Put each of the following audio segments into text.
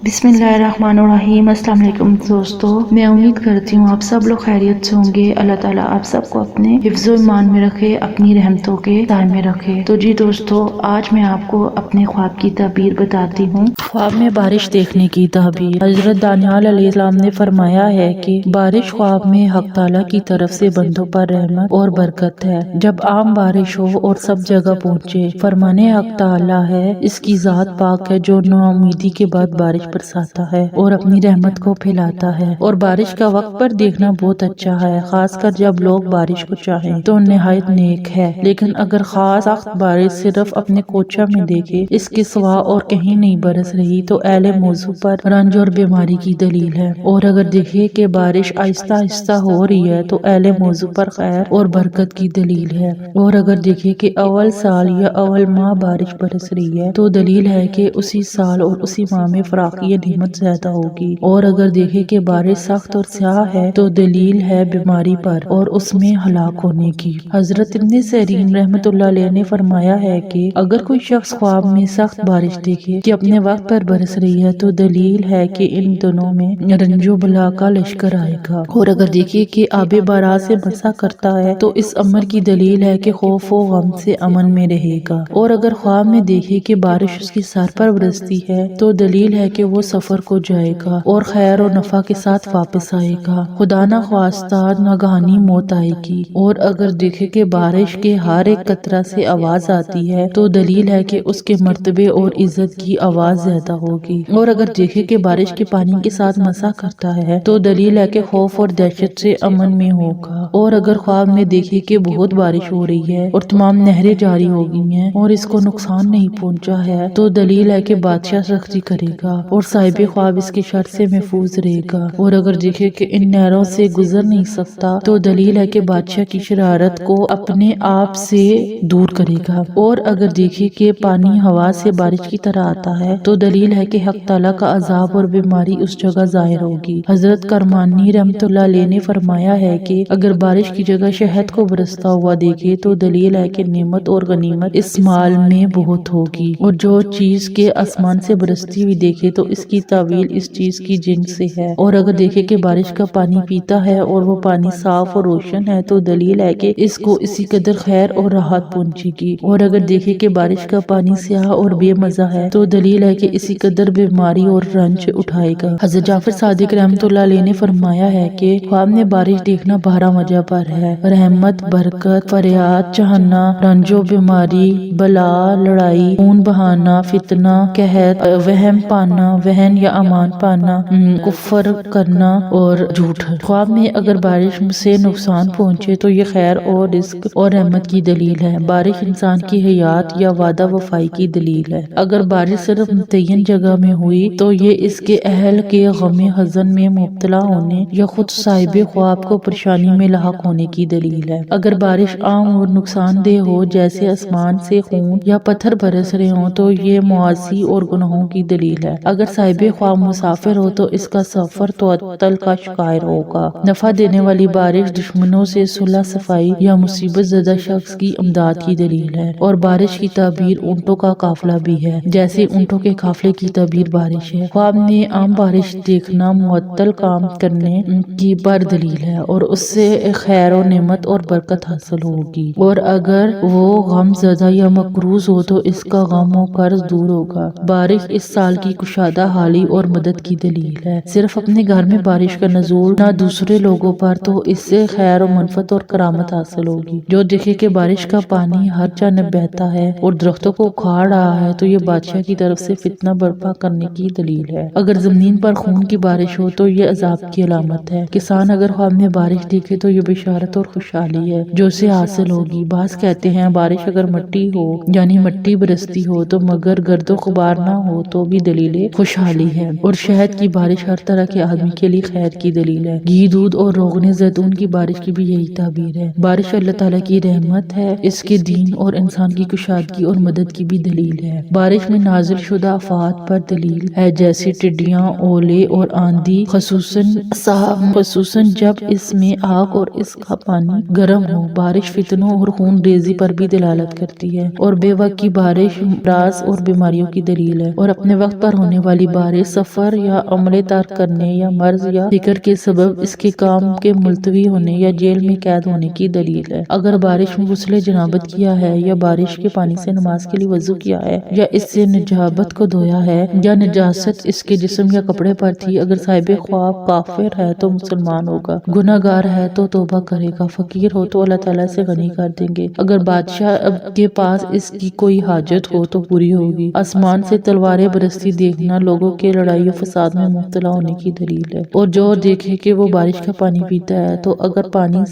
بسم اللہ الرحمن الرحیم۔ السلام علیکم دوستو، میں امید کرتی ہوں آپ سب لوگ خیریت سے ہوں گے۔ اللہ تعالیٰ آپ سب کو اپنے حفظ و ایمان میں رکھے، اپنی رحمتوں کے سائے میں رکھے۔ تو جی دوستو، آج میں آپ کو اپنے خواب کی تعبیر بتاتی ہوں۔ خواب میں بارش دیکھنے کی تعبیر۔ حضرت دانیال علیہ السلام نے فرمایا ہے کہ بارش خواب میں حق تعالیٰ کی طرف سے بندوں پر رحمت اور برکت ہے۔ جب عام بارش ہو اور سب جگہ پہنچے، فرمانے حق تعالیٰ ہے، اس کی ذات پاک ہے جو نا امیدی کے بعد بارش برساتا ہے اور اپنی رحمت کو پھیلاتا ہے۔ اور بارش کا وقت پر دیکھنا بہت اچھا ہے، خاص کر جب لوگ بارش کو چاہیں تو نہایت نیک ہے۔ لیکن اگر خاص سخت بارش صرف اپنے کوچہ میں دیکھے، اس کے سوا اور کہیں نہیں برس رہی، تو اہل موضوع پر رنج اور بیماری کی دلیل ہے۔ اور اگر دیکھے کہ بارش آہستہ آہستہ ہو رہی ہے، تو اہل موضوع پر خیر اور برکت کی دلیل ہے۔ اور اگر دیکھے کہ اول سال یا اول ماہ بارش برس رہی ہے، تو دلیل ہے کہ اسی سال اور اسی ماہ میں فراخی نعمت زیادہ ہوگی۔ اور اگر دیکھے کہ بارش سخت اور سیاہ ہے، تو دلیل ہے بیماری پر اور اس میں ہلاک ہونے کی۔ حضرت ابن سیرین رحمۃ اللہ علیہ نے فرمایا ہے کہ اگر کوئی شخص خواب میں سخت بارش دیکھے کہ اپنے وقت پر برس رہی ہے، تو دلیل ہے کہ ان دنوں میں رنج و بلا کا لشکر آئے گا۔ اور اگر دیکھے کہ آب بارا سے مسا کرتا ہے، تو اس امر کی دلیل ہے کہ خوف و غم سے امن میں رہے گا۔ اور اگر خواب میں دیکھے کہ بارش اس کی سر پر برستی ہے، تو دلیل ہے کہ وہ سفر کو جائے گا اور خیر و نفع کے ساتھ واپس آئے گا، خدا نہ خواستہ ناگہانی موت آئے گی۔ اور اگر دیکھے کہ بارش کے ہر ایک قطرہ سے آواز آتی ہے، تو دلیل ہے کہ اس کے مرتبے اور عزت کی آواز زیادہ ہوگی۔ اور اگر دیکھے کہ بارش کے پانی کے ساتھ مسا کرتا ہے، تو دلیل ہے کہ خوف اور دہشت سے امن میں ہوگا۔ اور اگر خواب میں دیکھے کہ بہت بارش ہو رہی ہے اور تمام نہریں جاری ہو گئی ہیں اور اس کو نقصان نہیں پہنچا ہے، تو دلیل ہے کہ بادشاہ سختی کرے گا اور صاحب خواب اس کے شر سے محفوظ رہے گا۔ اور اگر دیکھے کہ ان نہروں سے گزر نہیں سکتا، تو دلیل ہے کہ بادشاہ کی شرارت کو اپنے آپ سے دور کرے گا۔ اور اگر دیکھے کہ پانی ہوا سے بارش کی طرح آتا ہے، تو دلیل ہے کہ حق تعالیٰ کا عذاب اور بیماری اس جگہ ظاہر ہوگی۔ حضرت کرمانی رحمۃ اللہ علیہ نے فرمایا ہے کہ اگر بارش کی جگہ شہد کو برستا ہوا دیکھے، تو دلیل ہے کہ نعمت اور غنیمت اس مال میں بہت ہوگی۔ اور جو چیز کے آسمان سے برستی ہوئی دیکھے، تو اس کی تعویل اس چیز کی جنس سے ہے۔ اور اگر دیکھے کہ بارش کا پانی پیتا ہے اور وہ پانی صاف اور روشن ہے، تو دلیل ہے کہ اس کو اسی قدر خیر اور راحت پہنچے گی۔ اور اگر دیکھے کہ بارش کا پانی سیاہ اور بے مزہ ہے، تو دلیل ہے کہ اسی قدر بیماری اور رنج اٹھائے گا۔ حضرت جعفر صادق رحمۃ اللہ علیہ نے فرمایا ہے کہ خواب میں بارش دیکھنا 12 وجہ پر ہے: رحمت، برکت، فریاد، چاہنا، رنج و بیماری، بلا، لڑائی، خون بہانا، فتنہ، قحط، وہم پانا، وہن یا امان پانا، کفر کرنا اور جھوٹ۔ خواب میں اگر بارش سے نقصان پہنچے، تو یہ خیر اور رزق اور رحمت کی دلیل ہے۔ بارش انسان کی حیات یا وعدہ وفائی کی دلیل ہے۔ اگر بارش صرف متعین جگہ میں ہوئی، تو یہ اس کے اہل کے غم حزن میں مبتلا ہونے یا خود صاحب خواب کو پریشانی میں لاحق ہونے کی دلیل ہے۔ اگر بارش عام اور نقصان دہ ہو، جیسے آسمان سے خون یا پتھر برس رہے ہوں، تو یہ معاصی اور گناہوں کی دلیل ہے۔ اگر صاحب خواب مسافر ہو، تو اس کا سفر تعطل کا شکار ہوگا۔ نفع دینے والی بارش دشمنوں سے صلح صفائی یا مصیبت زدہ شخص کی امداد کی دلیل ہے۔ اور بارش کی تعبیر اونٹوں کا قافلہ بھی ہے، جیسے اونٹوں کے قافلے کی تعبیر بارش ہے۔ خواب میں عام بارش دیکھنا معطل کام کرنے کی پر دلیل ہے اور اس سے خیر و نعمت اور برکت حاصل ہوگی۔ اور اگر وہ غم زدہ یا مقروض ہو، تو اس کا غم و قرض دور ہوگا۔ بارش اس سال کی کشادہ حالی اور مدد کی دلیل ہے۔ صرف اپنے گھر میں بارش کا نزول نہ دوسرے لوگوں پر، تو اس سے خیر و منفعت اور کرامت حاصل ہوگی۔ جو دیکھے کہ بارش کا پانی ہر جانب بہتا ہے اور درختوں کو اکھاڑ رہا ہے، تو یہ بادشاہ کی طرف سے فتنہ برپا کرنے کی دلیل ہے۔ اگر زمین پر خون کی بارش ہو، تو یہ عذاب کی علامت ہے۔ کسان اگر خواب میں بارش دیکھے، تو یہ بشارت اور خوشحالی ہے جو اسے حاصل ہوگی۔ بعض کہتے ہیں بارش اگر مٹی ہو، یعنی مٹی برستی ہو، تو مگر گرد و غبار نہ ہو، تو بھی دلیل خوشحالی ہے۔ اور شہد کی بارش ہر طرح کے آدمی کے لیے خیر کی دلیل ہے۔ گھی، دودھ اور روغن زیتون کی بارش کی بھی یہی تعبیر ہے۔ بارش اللہ تعالیٰ کی رحمت ہے، اس کے دین اور انسان کی کشادگی اور مدد کی بھی دلیل ہے۔ بارش میں نازل شدہ آفات پر دلیل ہے، جیسے ٹڈیاں، اولے اور آندھی، خصوصاً جب اس میں آگ اور اس کا پانی گرم ہو۔ بارش فتنوں اور خون ریزی پر بھی دلالت کرتی ہے۔ اور بے وقت کی بارش امراض اور بیماریوں کی دلیل ہے۔ اور اپنے وقت پر ہونے والی والی بارش سفر یا عمل ترک کرنے یا مرض یا فکر کے سبب اس کے کام کے ملتوی ہونے یا جیل میں قید ہونے کی دلیل ہے۔ اگر بارش میں غسل جنابت کیا ہے یا بارش کے پانی سے نماز کے لیے وضو کیا ہے یا اس سے نجابت کو دھویا ہے یا نجاست اس کے جسم یا کپڑے پر تھی، اگر صاحب خواب کافر ہے تو مسلمان ہوگا، گناہ گار ہے تو توبہ کرے گا، فقیر ہو تو اللہ تعالیٰ سے غنی کر دیں گے، اگر بادشاہ کے پاس اس کی کوئی حاجت ہو تو پوری ہوگی۔ آسمان سے تلواریں برستی دیکھنا لوگوں کے لڑائی و فساد میں مبتلا ہونے کی دلیل ہے، اور جو دیکھے کہ وہ بارش کا پانی پیتا ہے تو اگر پانی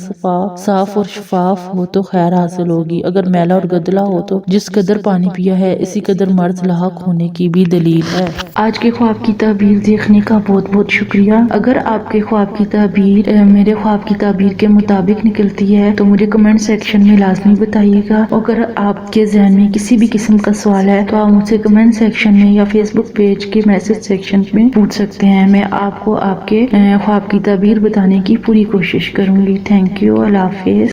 صاف اور شفاف ہو تو خیر حاصل ہوگی، اگر میلا اور گدلا ہو تو جس قدر پانی پیا ہے اسی قدر مرض لاحق ہونے کی بھی دلیل ہے۔ آج کے خواب کی تعبیر دیکھنے کا بہت بہت شکریہ۔ اگر آپ کے خواب کی تعبیر میرے خواب کی تعبیر کے مطابق نکلتی ہے تو مجھے کمنٹ سیکشن میں لازمی بتائیے گا۔ اگر آپ کے ذہن میں کسی بھی قسم کا سوال ہے تو آپ مجھ سے کمنٹ سیکشن میں یا فیس بک پیج کے میسج سیکشن میں پوچھ سکتے ہیں، میں آپ کو آپ کے خواب کی تعبیر بتانے کی پوری کوشش کروں گی۔ تھینک یو، اللہ حافظ۔